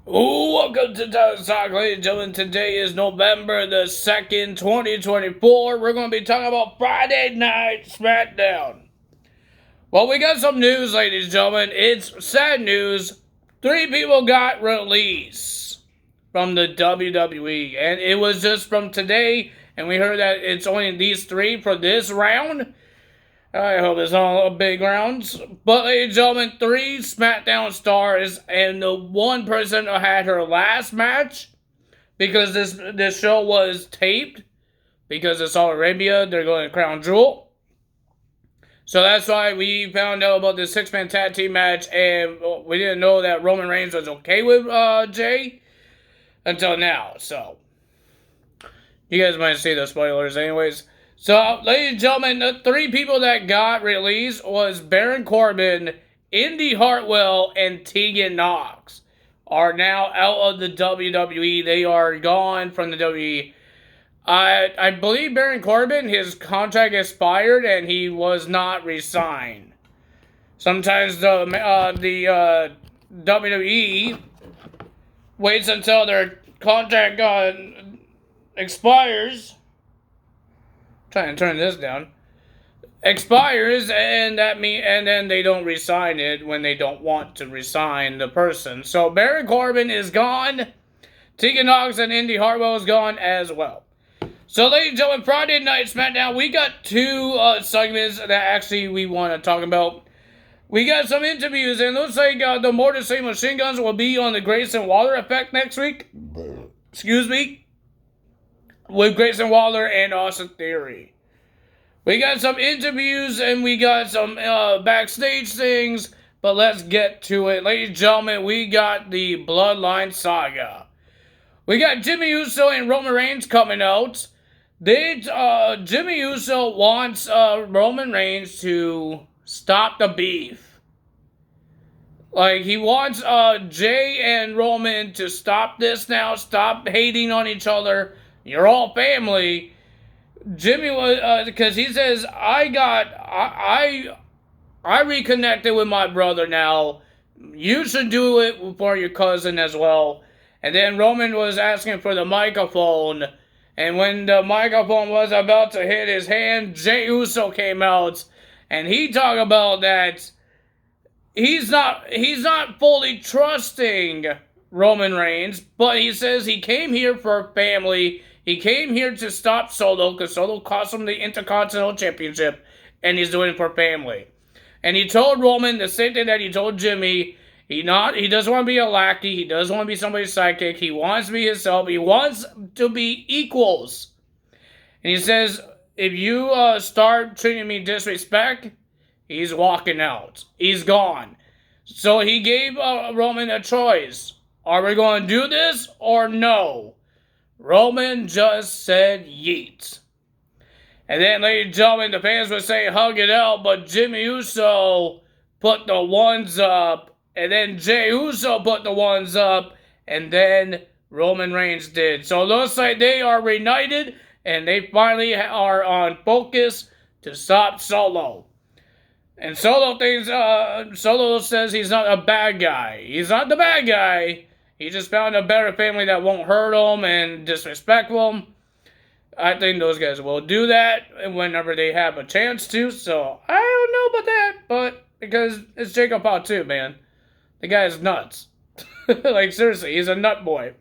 Welcome to Talk, ladies and gentlemen. Today is November the 2nd, 2024. We're going to be talking about Friday Night SmackDown. Well, we got some news, ladies and gentlemen. It's sad news. 3 people got released from the WWE, and it was just from today, and we heard that it's only these 3 for this round. I hope it's all big rounds. But, ladies and gentlemen, 3 SmackDown stars, and the one person who had her last match, because this show was taped, because it's Saudi Arabia, they're going to Crown Jewel. So that's why we found out about this 6-man tag team match, and we didn't know that Roman Reigns was okay with Jay until now. So, you guys might see the spoilers anyways. So, ladies and gentlemen, the 3 people that got released was Baron Corbin, Indy Hartwell, and Tegan Knox are now out of the WWE. They are gone from the WWE. I believe Baron Corbin, his contract expired and he was not re-signed. Sometimes the WWE waits until their contract expires. Trying to turn this down. Expires, and then they don't resign it when they don't want to resign the person. So Baron Corbin is gone. Tegan Knox and Indy Hartwell is gone as well. So, ladies and gentlemen, Friday Night SmackDown, we got 2 segments that actually we want to talk about. We got some interviews, and looks like the More to Say Machine Guns will be on the Grayson Waller effect next week. Excuse me. With Grayson Waller and Austin Theory. We got some interviews and we got some backstage things, but let's get to it. Ladies and gentlemen, we got the Bloodline Saga. We got Jimmy Uso and Roman Reigns coming out. Jimmy Uso wants Roman Reigns to stop the beef. Like, he wants Jay and Roman to stop this now, stop hating on each other. You're all family. Jimmy was, because he says, I reconnected with my brother now. You should do it for your cousin as well. And then Roman was asking for the microphone. And when the microphone was about to hit his hand, Jey Uso came out. And he talked about that he's not fully trusting Roman Reigns, but he says he came here for family. He came here to stop Solo, because Solo cost him the Intercontinental Championship, and he's doing it for family. And he told Roman the same thing that he told Jimmy. He doesn't want to be a lackey. He doesn't want to be somebody's sidekick. He wants to be himself. He wants to be equals. And he says, if you start treating me disrespect, he's walking out. He's gone. So he gave Roman a choice. Are we going to do this or no? Roman just said yeet. And then, ladies and gentlemen, the fans would say hug it out, but Jimmy Uso put the ones up, and then Jey Uso put the ones up, and then Roman Reigns did. So it looks like they are reunited, and they finally are on focus to stop Solo. And Solo says he's not a bad guy. He's not the bad guy. He just found a better family that won't hurt him and disrespect him. I think those guys will do that whenever they have a chance to. So, I don't know about that. But, because it's Jacob Paul too, man. The guy is nuts. Like, seriously, he's a nut boy.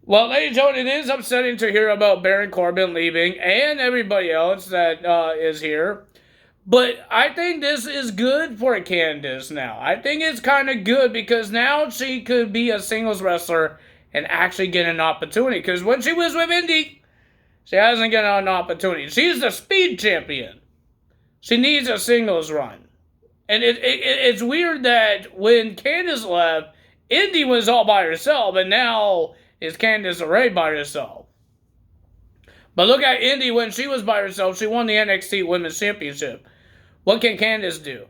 Well, ladies and gentlemen, it is upsetting to hear about Baron Corbin leaving and everybody else that is here. But I think this is good for Candice now. I think it's kind of good because now she could be a singles wrestler and actually get an opportunity. Because when she was with Indy, she hasn't gotten an opportunity. She's the speed champion. She needs a singles run. And it's weird that when Candice left, Indy was all by herself, and now is Candice LeRae by herself. But look at Indy when she was by herself. She won the NXT Women's Championship. What can Candice do?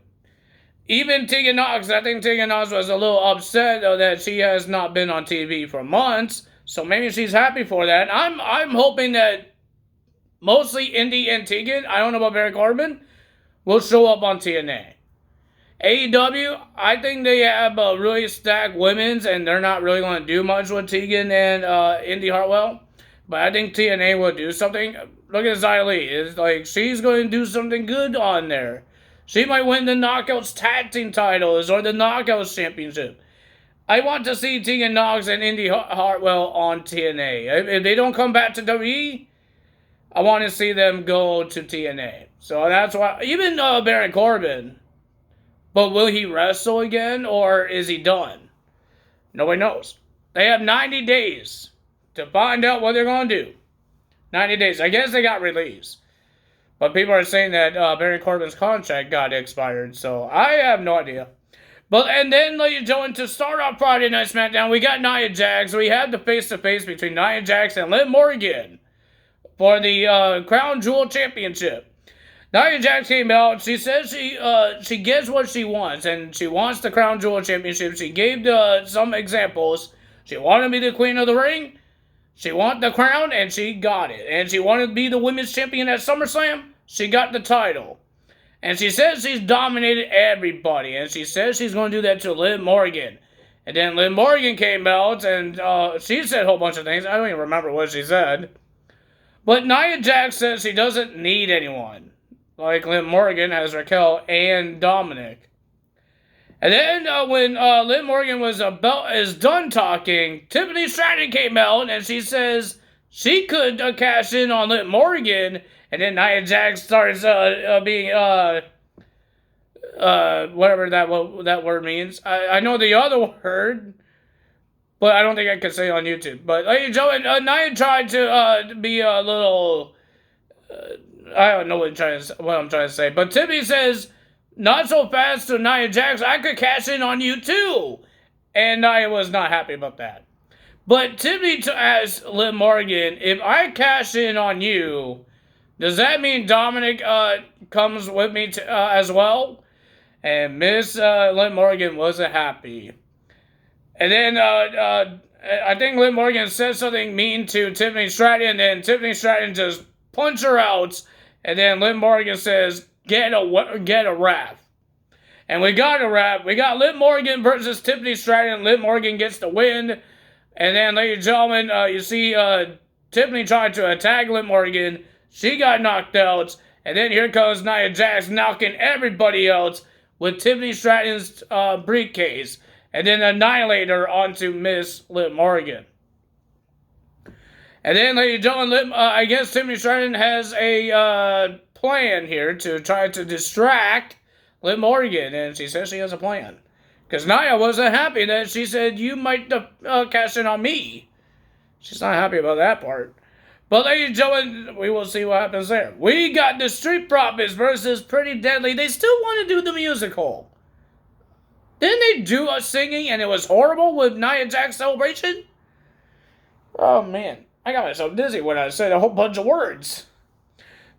Even Tegan Knox, I think Tegan Knox was a little upset though that she has not been on TV for months. So maybe she's happy for that. I'm hoping that mostly Indy and Tegan, I don't know about Baron Corbin, will show up on TNA. AEW, I think they have really stacked women's, and they're not really going to do much with Tegan and Indy Hartwell. But I think TNA will do something. Look at Xia Li. It's like she's going to do something good on there. She might win the Knockouts Tag Team titles or the Knockouts Championship. I want to see Tegan Nox and Indy Hartwell on TNA. If they don't come back to WWE, I want to see them go to TNA. So that's why, even Baron Corbin. But will he wrestle again, or is he done? Nobody knows. They have 90 days to find out what they're going to do. 90 days. I guess they got released. But people are saying that Baron Corbin's contract got expired, so I have no idea. But, and then, ladies and gentlemen, to start off Friday Night SmackDown, we got Nia Jax. We had the face-to-face between Nia Jax and Liv Morgan for the Crown Jewel Championship. Nia Jax came out. She says she gets what she wants, and she wants the Crown Jewel Championship. She gave some examples. She wanted to be the Queen of the Ring. She wanted the crown, and she got it. And she wanted to be the Women's Champion at SummerSlam. She got the title. And she says she's dominated everybody. And she says she's going to do that to Liv Morgan. And then Liv Morgan came out, and she said a whole bunch of things. I don't even remember what she said. But Nia Jax says she doesn't need anyone. Like Liv Morgan has Raquel and Dominic. And then when Liv Morgan is done talking, Tiffany Stratton came out and she says she could cash in on Liv Morgan. And then Nia Jax starts being whatever that word means. I know the other word, but I don't think I can say it on YouTube. But ladies and gentlemen, Nia tried to be a little. I don't know what I'm trying to say. But Tiffany says, not so fast to Nia Jax. I could cash in on you too. And Nia was not happy about that. But Tiffany asked Liv Morgan, if I cash in on you, does that mean Dominic comes with me as well? And Miss Liv Morgan wasn't happy. And then I think Liv Morgan said something mean to Tiffany Stratton, and Tiffany Stratton just punched her out. And then Liv Morgan says, get a rap. And we got a rap. We got Liv Morgan versus Tiffany Stratton. Liv Morgan gets the win. And then, ladies and gentlemen, you see Tiffany tried to attack Liv Morgan. She got knocked out. And then here comes Nia Jax knocking everybody else with Tiffany Stratton's briefcase. And then annihilate her onto Miss Liv Morgan. And then, ladies and gentlemen, I guess Tiffany Stratton has a plan here to try to distract Liv Morgan. And she says she has a plan. Because Nia wasn't happy that she said, you might cash in on me. She's not happy about that part. But, ladies and gentlemen, we will see what happens there. We got the Street Profits versus Pretty Deadly. They still want to do the musical. Didn't they do a singing and it was horrible with Nia Jax Celebration? Oh, man. I got myself dizzy when I said a whole bunch of words.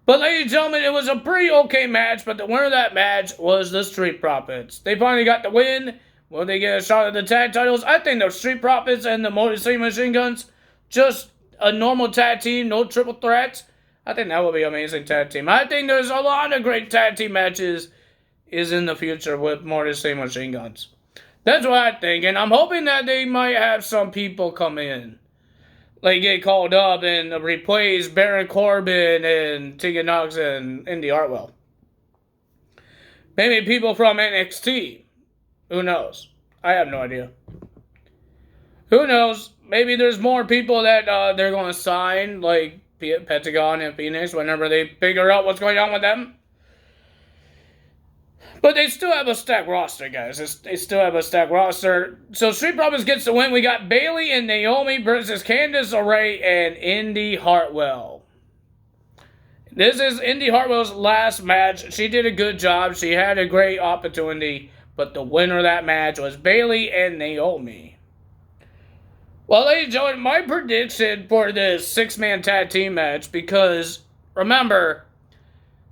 But, ladies and gentlemen, it was a pretty okay match, but the winner of that match was the Street Profits. They finally got the win. Will they get a shot at the tag titles? I think the Street Profits and the Motor City Machine Guns, just a normal tag team, no triple threats. I think that would be an amazing tag team. I think there's a lot of great tag team matches in the future with Motor City Machine Guns. That's what I think, and I'm hoping that they might have some people come in. Like, get called up and replace Baron Corbin and Tegan Nox and Indy Hartwell. Maybe people from NXT. Who knows? I have no idea. Who knows? Maybe there's more people that they're going to sign, like Pentagon and Phoenix, whenever they figure out what's going on with them. But they still have a stacked roster, guys. They still have a stacked roster. So Street Profits gets the win. We got Bayley and Naomi versus Candice LeRae and Indy Hartwell. This is Indy Hartwell's last match. She did a good job. She had a great opportunity. But the winner of that match was Bayley and Naomi. Well, ladies and gentlemen, my prediction for this six-man tag team match, because, remember,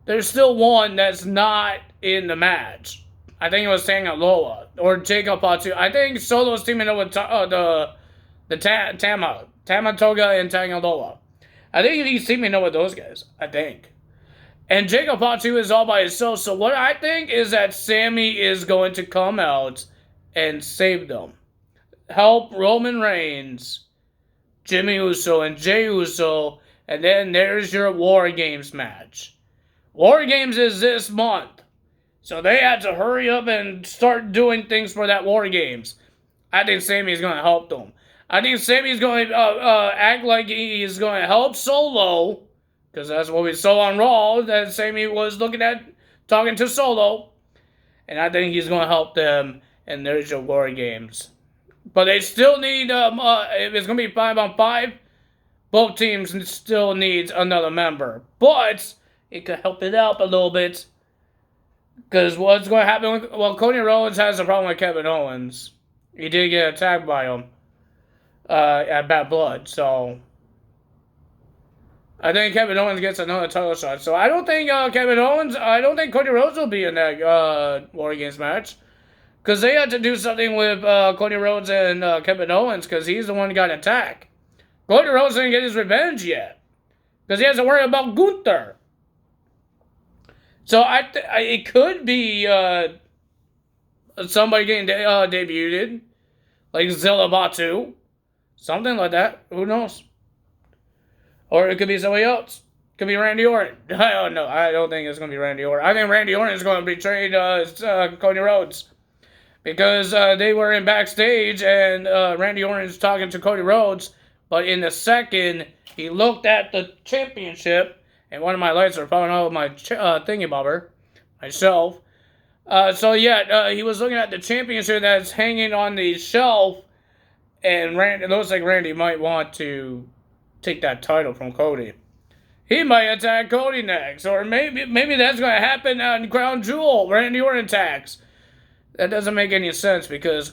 there's still one that's not in the match. I think it was Tanga Loa or Jacob Patu. I think Solo's teaming up with Tama Toga and Tanga Loa. I think he's teaming up with those guys. I think. And Jacob Fatu is all by himself. So what I think is that Sammy is going to come out and save them. Help Roman Reigns, Jimmy Uso, and Jey Uso. And then there's your War Games match. War Games is this month. So they had to hurry up and start doing things for that War Games. I think Sammy's going to help them. I think Sammy's going to act like he's going to help Solo. Because that's what we saw on Raw, that Sammy was talking to Solo. And I think he's going to help them, and there's your War Games. But they still need, if it's going to be 5-on-5, both teams still needs another member. But it could help it out a little bit. Because what's going to happen, Cody Rhodes has a problem with Kevin Owens. He did get attacked by him at Bad Blood, so I think Kevin Owens gets another title shot. So I don't think Cody Rhodes will be in that War Games match. Because they had to do something with Cody Rhodes and Kevin Owens, because he's the one who got attacked. Cody Rhodes didn't get his revenge yet. Because he has to worry about Gunther. So it could be somebody getting debuted. Like Zilla Batu. Something like that. Who knows? Or it could be somebody else. It could be Randy Orton. I don't know. I don't think it's going to be Randy Orton. I think Randy Orton is going to betray Cody Rhodes. Because they were in backstage and Randy Orton is talking to Cody Rhodes. But in the second, he looked at the championship. And one of my lights are falling out of my thingy bobber. Myself. He was looking at the championship that's hanging on the shelf. And it looks like Randy might want to take that title from Cody. He might attack Cody next. Or maybe that's going to happen on Crown Jewel. Randy Orton attacks. That doesn't make any sense because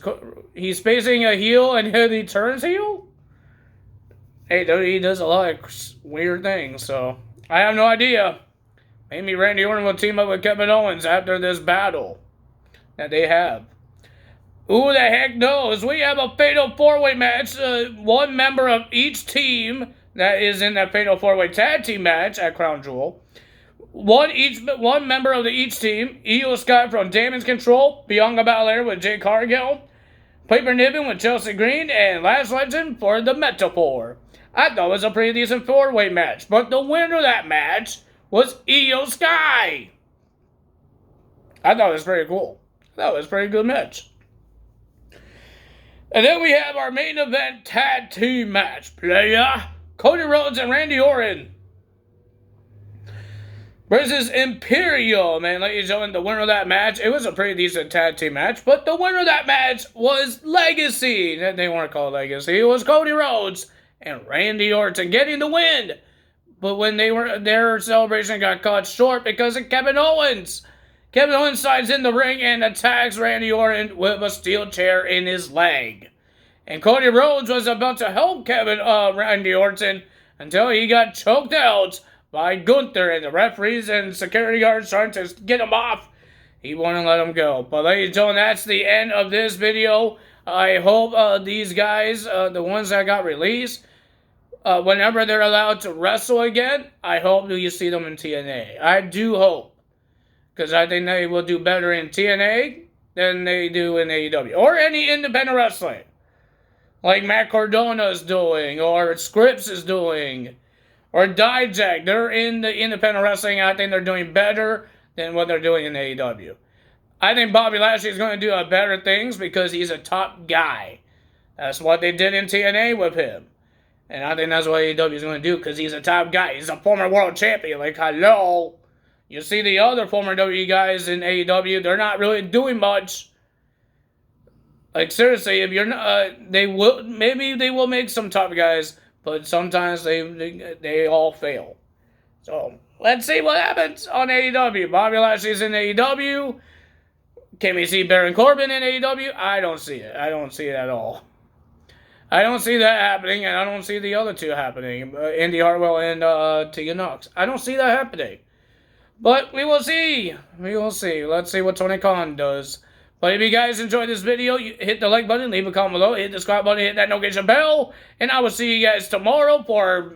he's facing a heel and he turns heel? Hey, he does a lot of weird things, so I have no idea. Maybe Randy Orton will team up with Kevin Owens after this battle that they have. Who the heck knows? We have a Fatal 4-Way match. One member of each team that is in that Fatal 4-Way Tag Team match at Crown Jewel. One member of each team. Io Sky from Damage Control. Bianca Belair with Jade Cargill. Piper Niven with Chelsea Green. And Last Legend for the Metaphor. I thought it was a pretty decent 4-way match. But the winner of that match was Io Sky. I thought it was pretty cool. That was a pretty good match. And then we have our main event tag team match. Player Cody Rhodes and Randy Orton versus Imperium. And ladies and gentlemen, the winner of that match, it was a pretty decent tag team match, but the winner of that match was Legacy. They weren't called Legacy. It was Cody Rhodes and Randy Orton getting the win. But when their celebration got cut short because of Kevin Owens. Kevin Owens signs in the ring and attacks Randy Orton with a steel chair in his leg. And Cody Rhodes was about to help Randy Orton until he got choked out by Gunther and the referees and security guards trying to get him off. He wouldn't let him go. But ladies and gentlemen, that's the end of this video. I hope these guys, the ones that got released, whenever they're allowed to wrestle again, I hope you see them in TNA. I do hope. Because I think they will do better in TNA than they do in AEW. Or any independent wrestling. Like Matt Cardona is doing. Or Scripps is doing. Or Dijak. They're in the independent wrestling. I think they're doing better than what they're doing in AEW. I think Bobby Lashley is going to do better things because he's a top guy. That's what they did in TNA with him. And I think that's what AEW is going to do because he's a top guy. He's a former world champion. Like, hello. You see the other former WWE guys in AEW, they're not really doing much. Like, seriously, if you're not, maybe they will make some top guys, but sometimes they all fail. So, let's see what happens on AEW. Bobby Lashley's in AEW. Can we see Baron Corbin in AEW? I don't see it. I don't see it at all. I don't see that happening, and I don't see the other two happening. Indy Hartwell and Tegan Knox. I don't see that happening. But we will see. We will see. Let's see what Tony Khan does. But if you guys enjoyed this video, hit the like button, leave a comment below, hit the subscribe button, hit that notification bell. And I will see you guys tomorrow for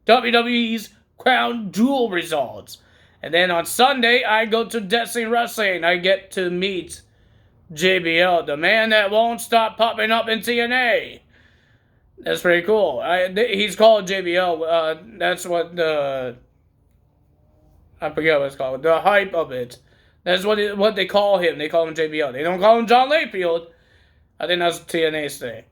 WWE's Crown Jewel results. And then on Sunday, I go to Destiny Wrestling. I get to meet JBL, the man that won't stop popping up in TNA. That's pretty cool. He's called JBL. That's what I forget what it's called. The hype of it. That's what they call him. They call him JBL. They don't call him John Layfield. I think that's TNA's thing.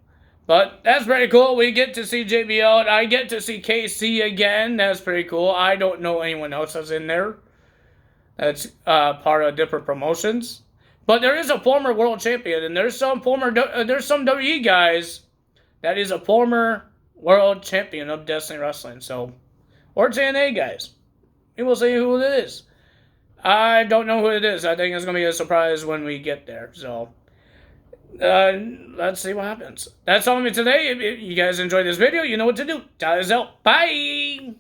But that's pretty cool. We get to see JBL. I get to see KC again. That's pretty cool. I don't know anyone else that's in there. That's part of different promotions. But there is a former world champion, and there's some WWE guys that is a former world champion of Destiny Wrestling. So, or TNA guys. We will see who it is. I don't know who it is. I think it's going to be a surprise when we get there. So, let's see what happens. That's all of me today. If you guys enjoyed this video, you know what to do. Guys out. Bye!